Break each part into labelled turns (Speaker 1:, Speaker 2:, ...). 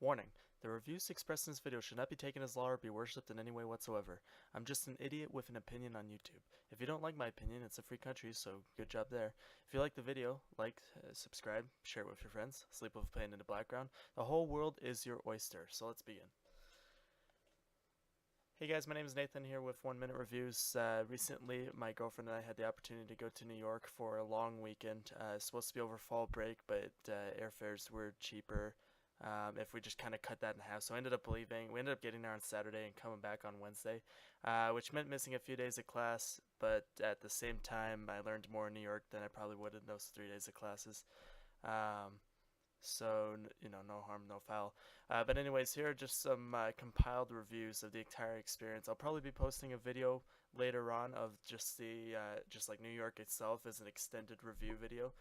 Speaker 1: Warning: the reviews expressed in this video should not be taken as law or be worshipped in any way whatsoever. I'm just an idiot with an opinion on YouTube. If you don't like my opinion, it's a free country, so good job there. If you like the video, like, subscribe, share it with your friends, sleep with a fan in the background. The whole world is your oyster, so let's begin. Hey guys, my name is Nathan here with 1 Minute Reviews. Recently, my girlfriend and I had the opportunity to go to New York for a long weekend. It's supposed to be over fall break, but airfares were cheaper if we just kind of cut that in half. So I ended up leaving. We ended up getting there on Saturday and coming back on Wednesday, which meant missing a few days of class. But at the same time, I learned more in New York than I probably would in those 3 days of classes. So, no harm, no foul. But anyways, here are just some compiled reviews of the entire experience. I'll probably be posting a video later on of just just like New York itself as an extended review video,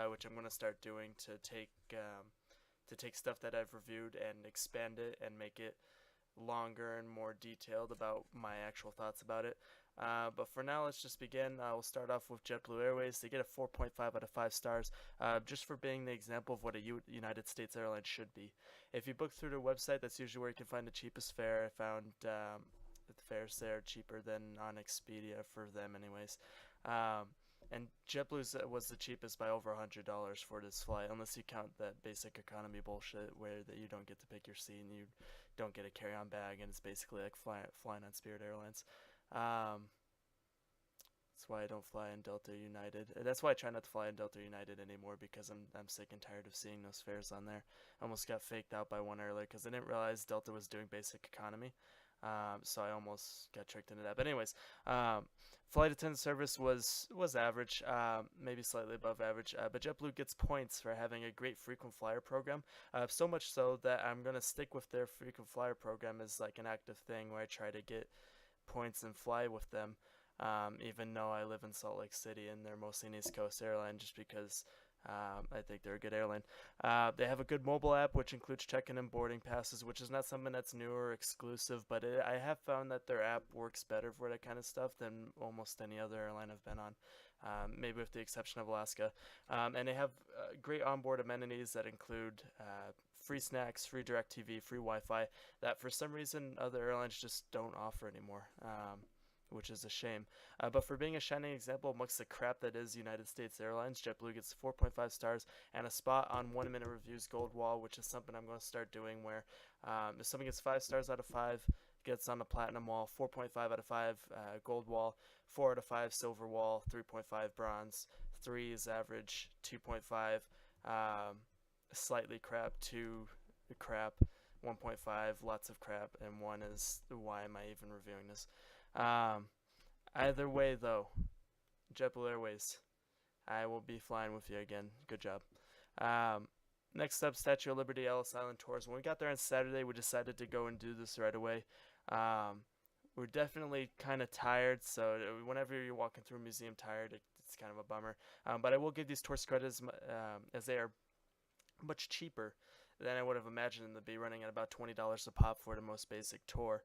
Speaker 1: which I'm going to start doing to take stuff that I've reviewed and expand it and make it longer and more detailed about my actual thoughts about it. But for now, let's just begin. We'll start off with JetBlue Airways. They get a 4.5 out of 5 stars, just for being the example of what a United States airline should be. If you book through their website, that's usually where you can find the cheapest fare. I found the fares there cheaper than on Expedia for them anyways. And JetBlue's was the cheapest by over $100 for this flight, unless you count that basic economy bullshit where that you don't get to pick your seat and you don't get a carry-on bag, and it's basically like flying on Spirit Airlines. That's why I don't fly in Delta United. That's why I try not to fly in Delta United anymore, because I'm sick and tired of seeing those fares on there. I almost got faked out by one earlier because I didn't realize Delta was doing basic economy. So I almost got tricked into that. But anyways, flight attendant service was average, maybe slightly above average. But JetBlue gets points for having a great frequent flyer program. So much so that I'm gonna stick with their frequent flyer program as like an active thing where I try to get points and fly with them. Even though I live in Salt Lake City and they're mostly an East Coast airline, just because I think they're a good airline. They have a good mobile app, which includes check-in and boarding passes, which is not something that's new or exclusive, but I have found that their app works better for that kind of stuff than almost any other airline I've been on, maybe with the exception of Alaska. And they have great onboard amenities that include free snacks, free DirecTV, free Wi-Fi, that for some reason other airlines just don't offer anymore. Which is a shame. But for being a shining example amongst the crap that is United States Airlines, JetBlue gets 4.5 stars and a spot on 1 Minute Reviews Gold Wall, which is something I'm going to start doing, where if something gets 5 stars out of 5, gets on the Platinum Wall, 4.5 out of 5 Gold Wall, 4 out of 5 Silver Wall, 3.5 Bronze, 3 is average, 2.5 slightly crap, 2 crap, 1.5 lots of crap, and 1 is why am I even reviewing this. Either way though, JetBlue Airways, I will be flying with you again. Good job. Next up, Statue of Liberty, Ellis Island tours. When we got there on Saturday, we decided to go and do this right away. We're definitely kind of tired, so whenever you're walking through a museum tired, it's kind of a bummer. But I will give these tours credit as they are much cheaper than I would have imagined them to be, running at about $20 a pop for the most basic tour.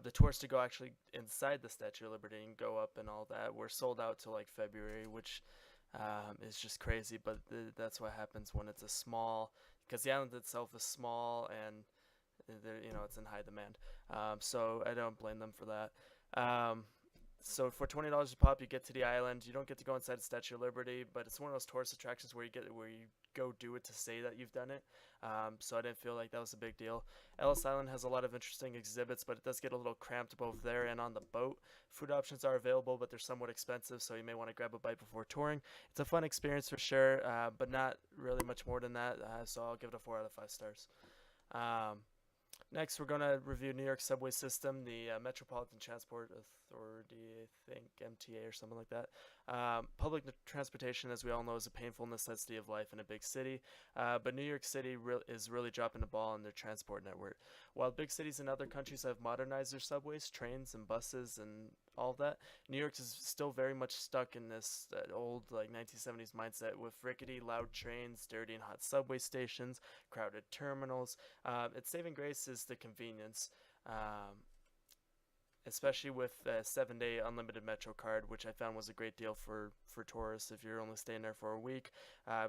Speaker 1: The tours to go actually inside the Statue of Liberty and go up and all that were sold out till like February, which is just crazy, but that's what happens when it's a small, because the island itself is small and it's in high demand. So I don't blame them for that. So for $20 a pop, you get to the island. You don't get to go inside the Statue of Liberty, but it's one of those tourist attractions where you go do it to say that you've done it. So I didn't feel like that was a big deal. Ellis Island has a lot of interesting exhibits, but it does get a little cramped both there and on the boat. Food options are available, but they're somewhat expensive, so you may want to grab a bite before touring. It's a fun experience for sure, but not really much more than that, so I'll give it a 4 out of 5 stars. Next, we're going to review New York subway system, the Metropolitan Transport Authority, I think, MTA or something like that. Public transportation, as we all know, is a painful necessity of life in a big city, but New York City is really dropping the ball in their transport network. While big cities in other countries have modernized their subways, trains, and buses, and all of that, New York is still very much stuck in this old like 1970s mindset with rickety, loud trains, dirty and hot subway stations, crowded terminals. Its saving grace is the convenience, especially with the 7-day unlimited Metro card, which I found was a great deal for tourists if you're only staying there for a week.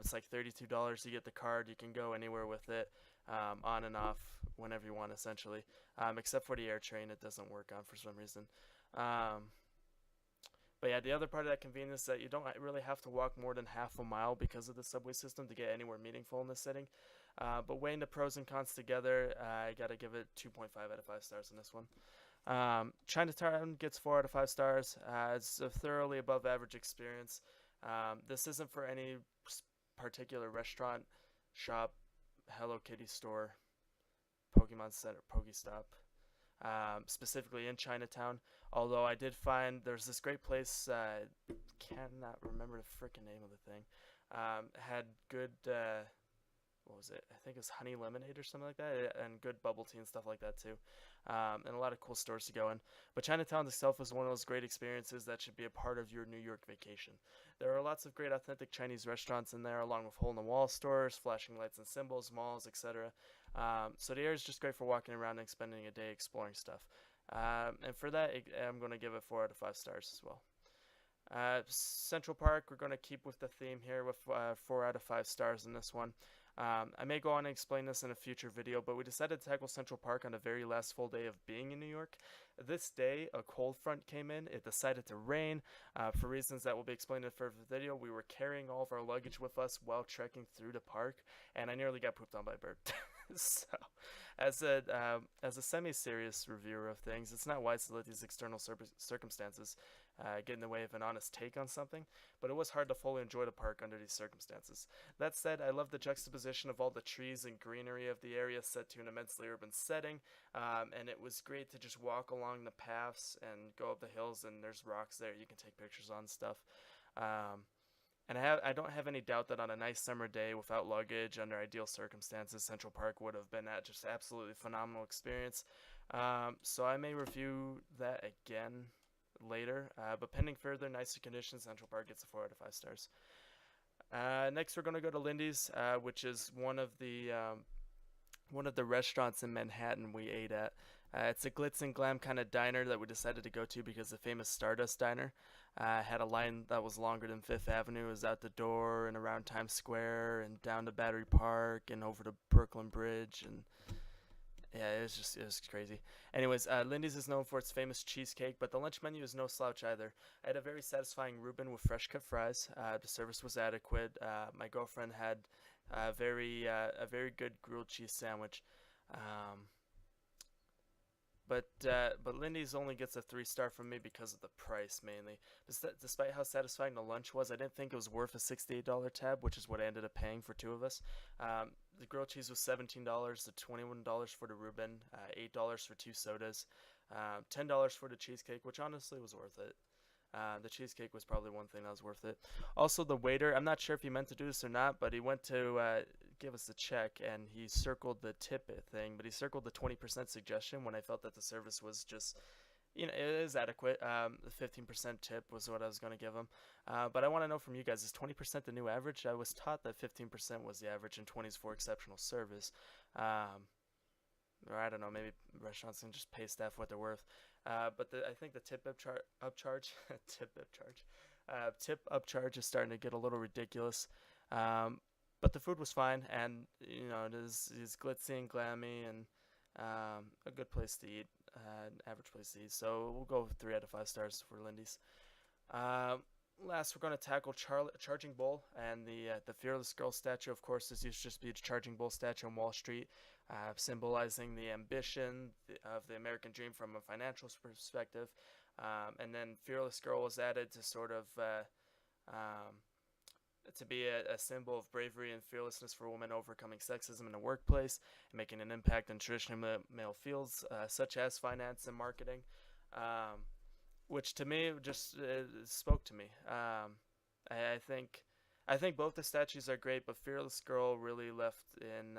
Speaker 1: It's like $32. You get the card, you can go anywhere with it. on and off whenever you want, essentially. Except for the air train, it doesn't work on for some reason. Um, but yeah, the other part of that convenience is that you don't really have to walk more than half a mile because of the subway system to get anywhere meaningful in this setting. But weighing the pros and cons together, I gotta give it 2.5 out of 5 stars in this one. Chinatown gets 4 out of 5 stars. It's a thoroughly above average experience. This isn't for any particular restaurant, shop, Hello Kitty store, Pokemon Center, Pokestop, specifically in Chinatown. Although I did find there's this great place, cannot remember the freaking name of the thing. Had good, what was it? I think it was honey lemonade or something like that, and good bubble tea and stuff like that too. And a lot of cool stores to go in. But Chinatown itself was one of those great experiences that should be a part of your New York vacation. There are lots of great authentic Chinese restaurants in there, along with hole-in-the-wall stores, flashing lights and symbols, malls, etc. So the area is just great for walking around and spending a day exploring stuff. And for that, I'm going to give it 4 out of 5 stars as well. Central Park, we're going to keep with the theme here with 4 out of 5 stars in this one. I may go on and explain this in a future video, but we decided to tackle Central Park on the very last full day of being in New York. This day, a cold front came in. It decided to rain. For reasons that will be explained in a further video, we were carrying all of our luggage with us while trekking through the park, and I nearly got pooped on by a bird. So, as a semi-serious reviewer of things, it's not wise to let these external circumstances get in the way of an honest take on something, but it was hard to fully enjoy the park under these circumstances. That said, I love the juxtaposition of all the trees and greenery of the area set to an immensely urban setting, and it was great to just walk along the paths and go up the hills, and there's rocks there you can take pictures on stuff. And I don't have any doubt that on a nice summer day without luggage, under ideal circumstances, Central Park would have been just absolutely phenomenal experience. So I may review that again later, but pending further nicer conditions, Central Park gets a 4 out of 5 stars. Next, we're going to go to Lindy's, which is one of the restaurants in Manhattan we ate at. It's a glitz and glam kind of diner that we decided to go to because the famous Stardust Diner had a line that was longer than Fifth Avenue. It was out the door and around Times Square and down to Battery Park and over to Brooklyn Bridge, and yeah, it was crazy. Anyways, Lindy's is known for its famous cheesecake, but the lunch menu is no slouch either. I had a very satisfying Reuben with fresh cut fries. The service was adequate. My girlfriend had a very good grilled cheese sandwich. But Lindy's only gets a 3-star from me because of the price mainly. Despite how satisfying the lunch was, I didn't think it was worth a $68 tab, which is what I ended up paying for 2 of us. The grilled cheese was $17, the $21 for the Reuben, $8 for 2 sodas, $10 for the cheesecake, which honestly was worth it. The cheesecake was probably one thing that was worth it. Also, the waiter, I'm not sure if he meant to do this or not, but he went to give us the check, and he circled the tip thing, but he circled the 20% suggestion when I felt that the service was just, it is adequate. The 15% tip was what I was going to give him. But I want to know from you guys, is 20% the new average? I was taught that 15% was the average and 20 is for exceptional service. Or I don't know, maybe restaurants can just pay staff what they're worth. But I think the tip upcharge is starting to get a little ridiculous. But the food was fine, and it is glitzy and glammy, and a good place to eat, an average place to eat. So we'll go with 3 out of 5 stars for Lindy's. Last, we're going to tackle Charging Bull, and the Fearless Girl statue. Of course, this used to just be a Charging Bull statue on Wall Street, symbolizing the ambition of the American dream from a financial perspective. And then Fearless Girl was added to sort of to be a symbol of bravery and fearlessness for women overcoming sexism in the workplace and making an impact in traditional male fields such as finance and marketing. Which to me just spoke to me. I think both the statues are great, but Fearless Girl really left in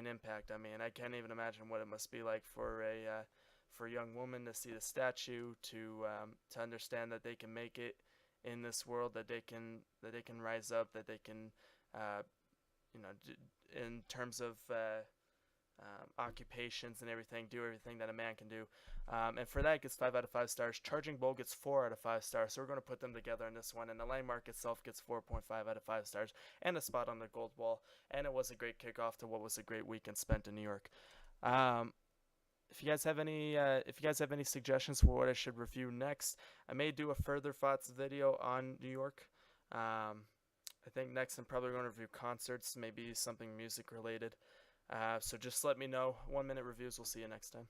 Speaker 1: impact. I mean, I can't even imagine what it must be like for a young woman to see the statue, to understand that they can make it in this world, that they can rise up, that they can in terms of occupations and everything, do everything that a man can do. And for that, it gets 5 out of 5 stars. Charging Bull gets 4 out of 5 stars. So we're going to put them together in this one. And the Landmark itself gets 4.5 out of 5 stars and a spot on the gold wall. And it was a great kickoff to what was a great weekend spent in New York. If you guys have any suggestions for what I should review next, I may do a further thoughts video on New York. I think next I'm probably going to review concerts, maybe something music related. So just let me know. 1 minute reviews. We'll see you next time.